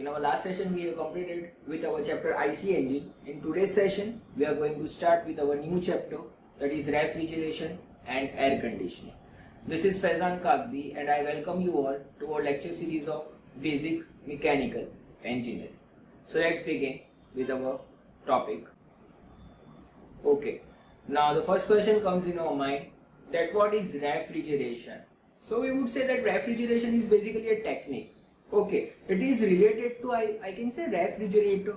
In our last session, we have completed with our chapter IC engine. In today's session, we are going to start with our new chapter, that is refrigeration and air conditioning. This is Faizan Kagdi and I welcome you all to our lecture series of basic mechanical engineering. So let's begin with our topic. Okay, now the first question comes in our mind, that what is refrigeration? So we would say that refrigeration is basically a technique. Okay, it is related to, I can say, refrigerator,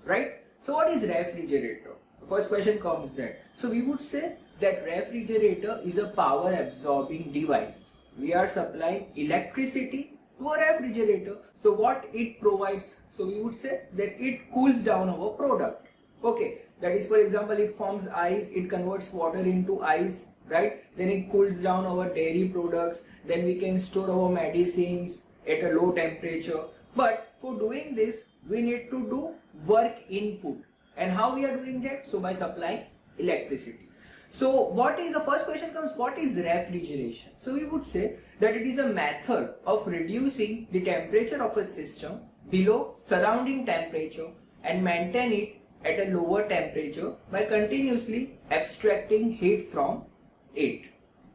right? So what is refrigerator? The first question comes there. So we would say that refrigerator is a power absorbing device. We are supplying electricity to a refrigerator. So what it provides? So we would say that it cools down our product. Okay, that is, for example, it forms ice, it converts water into ice, right? Then it cools down our dairy products. Then we can store our medicines at a low temperature. But for doing this, we need to do work input. And how we are doing that? So by supplying electricity. So what is the first question comes, what is refrigeration? So we would say that it is a method of reducing the temperature of a system below surrounding temperature and maintain it at a lower temperature by continuously abstracting heat from it.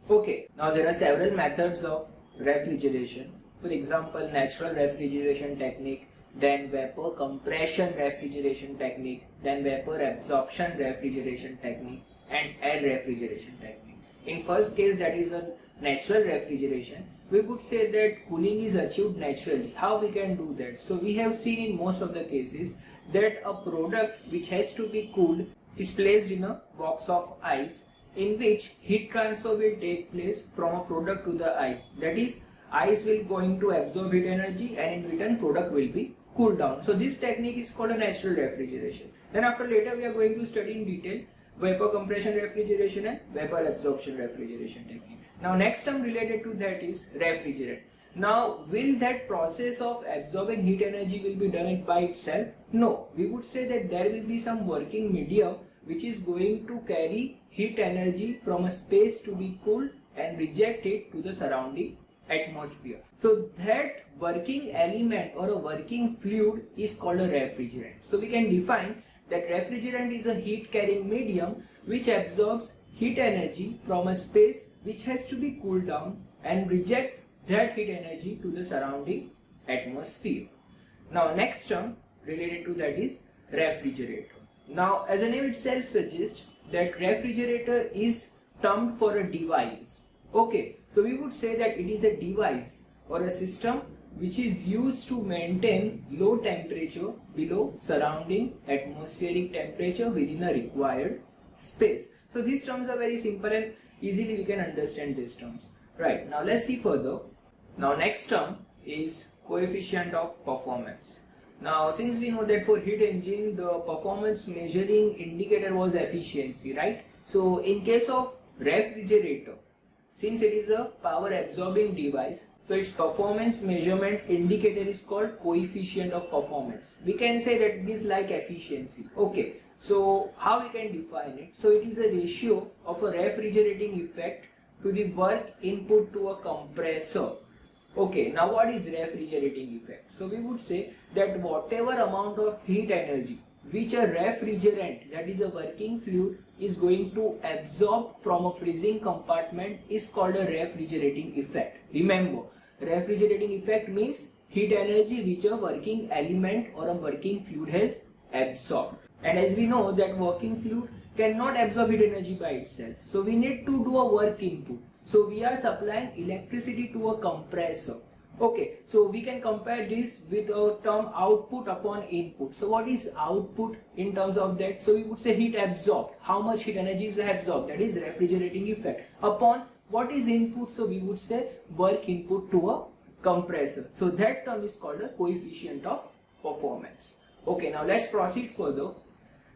Okay, now there are several methods of refrigeration. For example, natural refrigeration technique, then vapor compression refrigeration technique, then vapor absorption refrigeration technique, and air refrigeration technique. In first case, that is a natural refrigeration, we would say that cooling is achieved naturally. How we can do that? So we have seen in most of the cases that a product which has to be cooled is placed in a box of ice, in which heat transfer will take place from a product to the ice. That is, ice will going to absorb heat energy and in return product will be cooled down. So this technique is called a natural refrigeration. Then after later we are going to study in detail vapor compression refrigeration and vapor absorption refrigeration technique. Now next term related to that is refrigerant. Now will that process of absorbing heat energy will be done it by itself? No, we would say that there will be some working medium which is going to carry heat energy from a space to be cooled and reject it to the surrounding atmosphere. So that working element or a working fluid is called a refrigerant. So we can define that refrigerant is a heat carrying medium which absorbs heat energy from a space which has to be cooled down and reject that heat energy to the surrounding atmosphere. Now next term related to that is refrigerator. Now as the name itself suggests that refrigerator is termed for a device. Okay, so we would say that it is a device or a system which is used to maintain low temperature below surrounding atmospheric temperature within a required space. So these terms are very simple and easily we can understand these terms. Right, now let's see further. Now next term is coefficient of performance. Now since we know that for heat engine the performance measuring indicator was efficiency, right? So in case of refrigerator, since it is a power absorbing device, so its performance measurement indicator is called coefficient of performance. We can say that it is like efficiency. Okay, so how we can define it? So it is a ratio of a refrigerating effect to the work input to a compressor. Okay, now what is refrigerating effect? So we would say that whatever amount of heat energy which a refrigerant, that is a working fluid, is going to absorb from a freezing compartment is called a refrigerating effect. Remember, refrigerating effect means heat energy which a working element or a working fluid has absorbed. And as we know that working fluid cannot absorb heat energy by itself. So we need to do a work input. So we are supplying electricity to a compressor. Okay, so we can compare this with a term output upon input. So what is output in terms of that? So we would say heat absorbed. How much heat energy is absorbed? That is refrigerating effect. Upon what is input? So we would say work input to a compressor. So that term is called a coefficient of performance. Okay, now let's proceed further.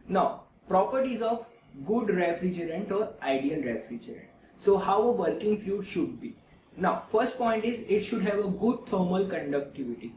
Now, properties of good refrigerant or ideal refrigerant. So how a working fluid should be. Now, first point is it should have a good thermal conductivity.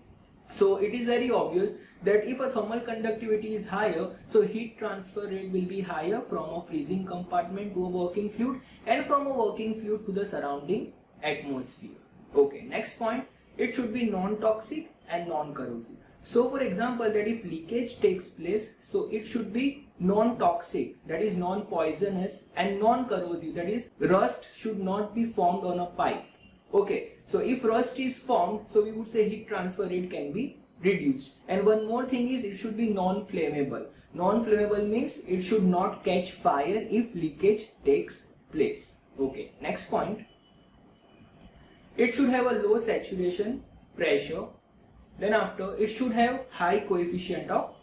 So it is very obvious that if a thermal conductivity is higher, so heat transfer rate will be higher from a freezing compartment to a working fluid and from a working fluid to the surrounding atmosphere. Okay, next point, it should be non-toxic and non-corrosive. So for example, that if leakage takes place, so it should be non-toxic, that is non-poisonous, and non-corrosive, that is rust should not be formed on a pipe. Okay, so if rust is formed, so we would say heat transfer rate can be reduced. And one more thing is it should be non-flammable. Non-flammable means it should not catch fire if leakage takes place. Okay, next point. It should have a low saturation pressure. Then after, it should have high coefficient of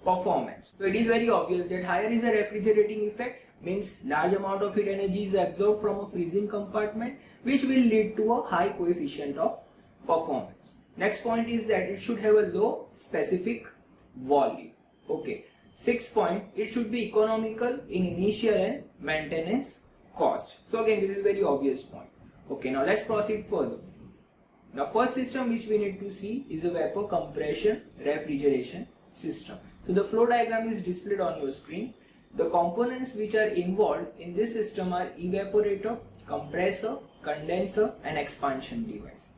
performance. So it is very obvious that higher is a refrigerating effect, means large amount of heat energy is absorbed from a freezing compartment, which will lead to a high coefficient of performance. Next point is that it should have a low specific volume. Okay. 6th point, it should be economical in initial and maintenance cost. So again, this is very obvious point. Okay, now let's proceed further. Now first system which we need to see is a vapor compression refrigeration system. So the flow diagram is displayed on your screen. The components which are involved in this system are evaporator, compressor, condenser and expansion device.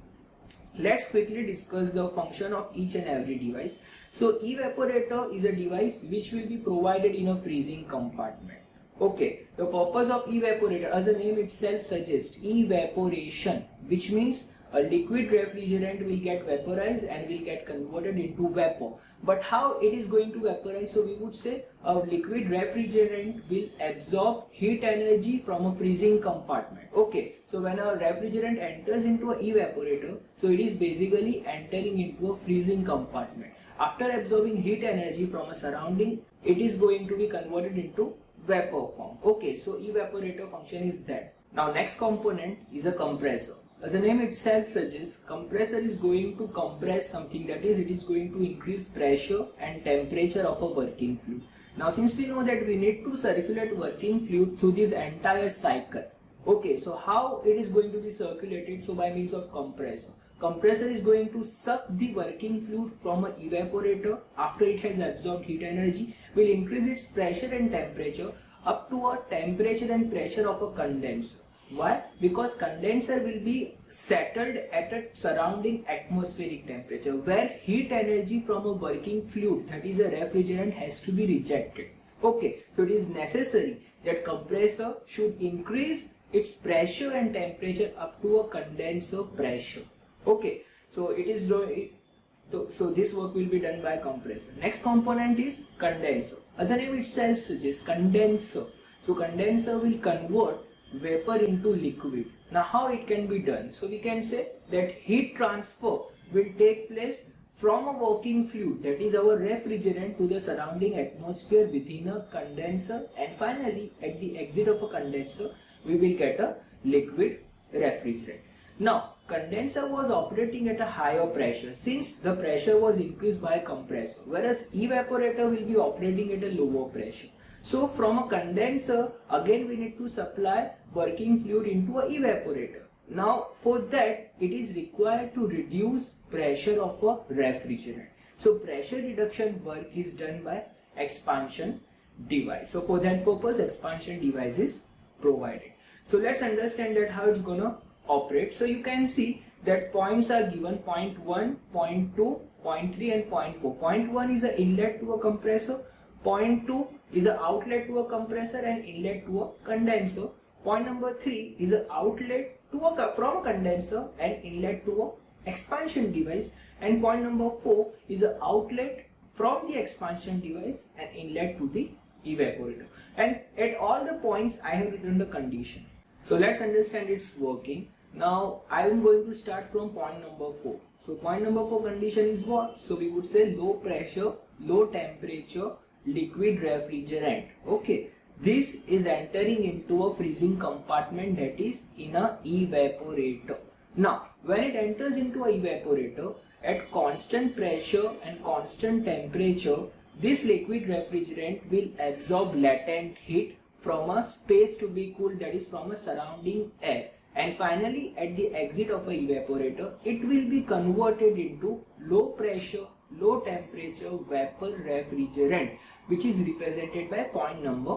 Let's quickly discuss the function of each and every device. So evaporator is a device which will be provided in a freezing compartment. Okay, the purpose of evaporator, as the name itself suggests, evaporation, which means a liquid refrigerant will get vaporized and will get converted into vapor. But how it is going to vaporize? So we would say a liquid refrigerant will absorb heat energy from a freezing compartment. Okay, so when a refrigerant enters into an evaporator, so it is basically entering into a freezing compartment. After absorbing heat energy from a surrounding, it is going to be converted into vapor form. Okay, so evaporator function is that. Now next component is a compressor. As the name itself suggests, compressor is going to compress something, that is, it is going to increase pressure and temperature of a working fluid. Now since we know that we need to circulate working fluid through this entire cycle. Okay, so how it is going to be circulated? So by means of compressor. Compressor is going to suck the working fluid from an evaporator after it has absorbed heat energy, will increase its pressure and temperature up to a temperature and pressure of a condenser. Why? Because condenser will be settled at a surrounding atmospheric temperature where heat energy from a working fluid, that is a refrigerant, has to be rejected. Okay, so it is necessary that compressor should increase its pressure and temperature up to a condenser pressure. Okay, so it is so this work will be done by compressor. Next component is condenser. As the name itself suggests, condenser. So condenser will convert vapor into liquid. Now how it can be done? So we can say that heat transfer will take place from a working fluid, that is our refrigerant, to the surrounding atmosphere within a condenser, and finally at the exit of a condenser we will get a liquid refrigerant. Now condenser was operating at a higher pressure since the pressure was increased by a compressor, whereas evaporator will be operating at a lower pressure. So from a condenser, again we need to supply working fluid into a evaporator. Now for that it is required to reduce pressure of a refrigerant. So pressure reduction work is done by expansion device. So for that purpose expansion device is provided. So let's understand that how it's gonna operate. So you can see that points are given: point 1, point 2, point 3 and point 4. Point 1 is an inlet to a compressor. Point 2 is an outlet to a compressor and inlet to a condenser. Point number 3 is an outlet to from a condenser and inlet to a expansion device. And point number 4 is an outlet from the expansion device and inlet to the evaporator. And at all the points I have written the condition. So let's understand its working. Now I am going to start from point number 4. So point number 4 condition is what? So we would say low pressure, low temperature, liquid refrigerant. Okay, this is entering into a freezing compartment, that is in a evaporator. Now when it enters into a evaporator at constant pressure and constant temperature, this liquid refrigerant will absorb latent heat from a space to be cooled, that is from a surrounding air, and finally at the exit of a evaporator it will be converted into low pressure, low temperature vapor refrigerant, which is represented by point number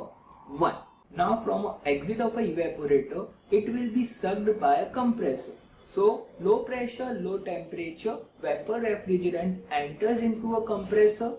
1. Now from exit of a evaporator it will be sucked by a compressor. So low pressure, low temperature vapor refrigerant enters into a compressor,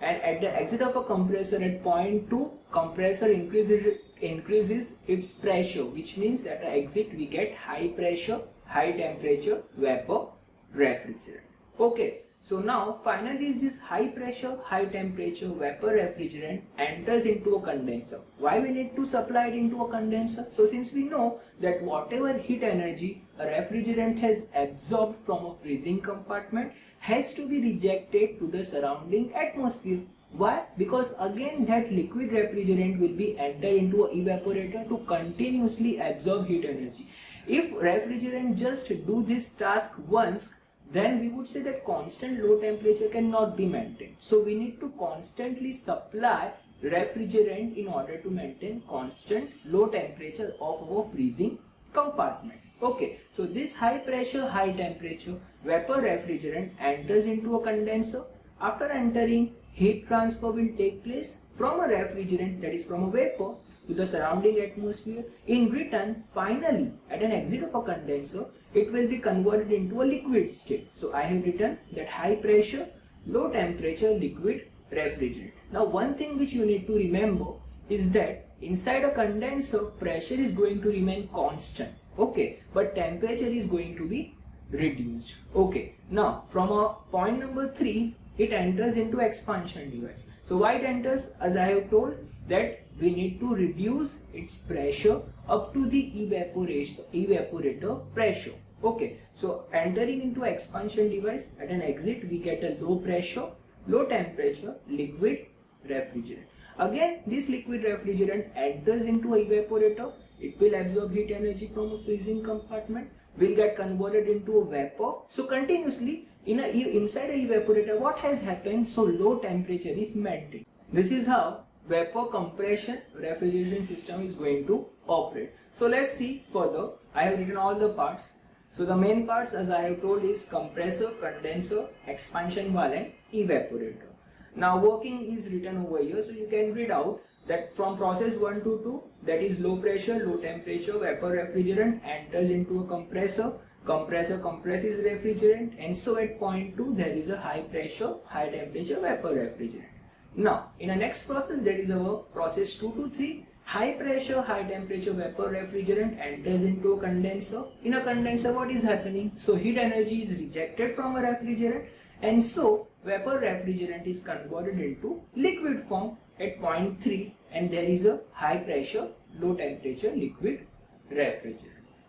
and at the exit of a compressor at point 2, compressor increases its pressure, which means at the exit we get high pressure, high temperature vapor refrigerant. Okay, so now finally this high pressure, high temperature vapor refrigerant enters into a condenser. Why we need to supply it into a condenser? So since we know that whatever heat energy a refrigerant has absorbed from a freezing compartment has to be rejected to the surrounding atmosphere. Why? Because again that liquid refrigerant will be entered into an evaporator to continuously absorb heat energy. If refrigerant just do this task once, then we would say that constant low temperature cannot be maintained. So we need to constantly supply refrigerant in order to maintain constant low temperature of our freezing compartment. Okay, so this high pressure, high temperature vapor refrigerant enters into a condenser. After entering, heat transfer will take place from a refrigerant, that is from a vapor, to the surrounding atmosphere. In return, finally at an exit of a condenser, it will be converted into a liquid state. So I have written that high pressure, low temperature liquid refrigerant. Now one thing which you need to remember is that inside a condenser pressure is going to remain constant, okay, but temperature is going to be reduced. Okay, now from a point number 3, it enters into expansion device. So why it enters? As I have told that we need to reduce its pressure up to the evaporator pressure. Okay, so entering into expansion device, at an exit we get a low pressure, low temperature liquid refrigerant. Again this liquid refrigerant enters into a evaporator. It will absorb heat energy from a freezing compartment, will get converted into a vapor. So continuously inside a evaporator what has happened? So low temperature is maintained. This is how vapor compression refrigeration system is going to operate. So let's see further. I have written all the parts. So the main parts, as I have told, is compressor, condenser, expansion valve and evaporator. Now working is written over here, so you can read out that from process 1 to 2, that is low pressure, low temperature vapor refrigerant enters into a compressor. Compressor compresses refrigerant, and so at point 2 there is a high pressure, high temperature vapor refrigerant. Now in the next process, that is our process 2 to 3, high pressure, high temperature vapor refrigerant enters into a condenser. In a condenser what is happening? So heat energy is rejected from a refrigerant, and so vapor refrigerant is converted into liquid form at point 3, and there is a high pressure, low temperature liquid refrigerant.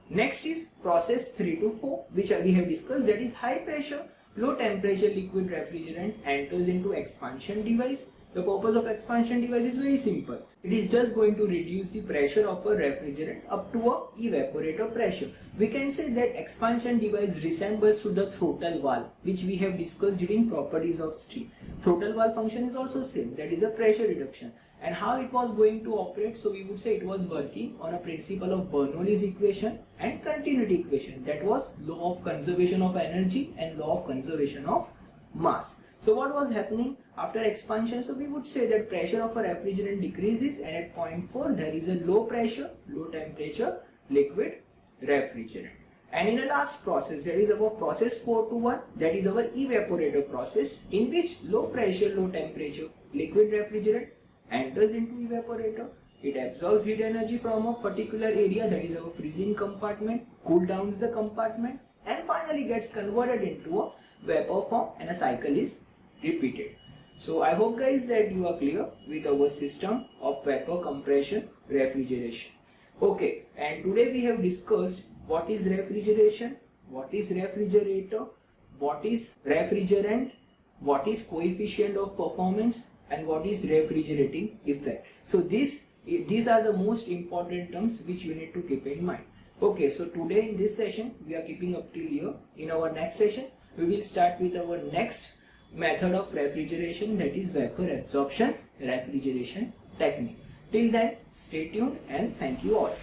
Next is process 3 to 4, which we have discussed, that is high pressure, low temperature liquid refrigerant enters into expansion device. The purpose of expansion device is very simple. It is just going to reduce the pressure of a refrigerant up to a evaporator pressure. We can say that expansion device resembles to the throttle valve, which we have discussed during properties of steam. Throttle valve function is also same, that is a pressure reduction. And how it was going to operate? So we would say it was working on a principle of Bernoulli's equation and continuity equation, that was law of conservation of energy and law of conservation of mass. So what was happening after expansion? So we would say that pressure of a refrigerant decreases, and at point 4 there is a low pressure, low temperature liquid refrigerant. And in the last process, that is our process 4 to 1, that is our evaporator process, in which low pressure, low temperature liquid refrigerant enters into evaporator. It absorbs heat energy from a particular area, that is our freezing compartment, cool downs the compartment, and finally gets converted into a vapor form, and a cycle is repeated. So I hope guys that you are clear with our system of vapor compression refrigeration. Okay, and today we have discussed what is refrigeration, what is refrigerator, what is refrigerant, what is coefficient of performance, and what is refrigerating effect. So these are the most important terms which you need to keep in mind. Okay, so today in this session we are keeping up till here. In our next session we will start with our next method of refrigeration, that is vapor absorption refrigeration technique. Till then, stay tuned and thank you all.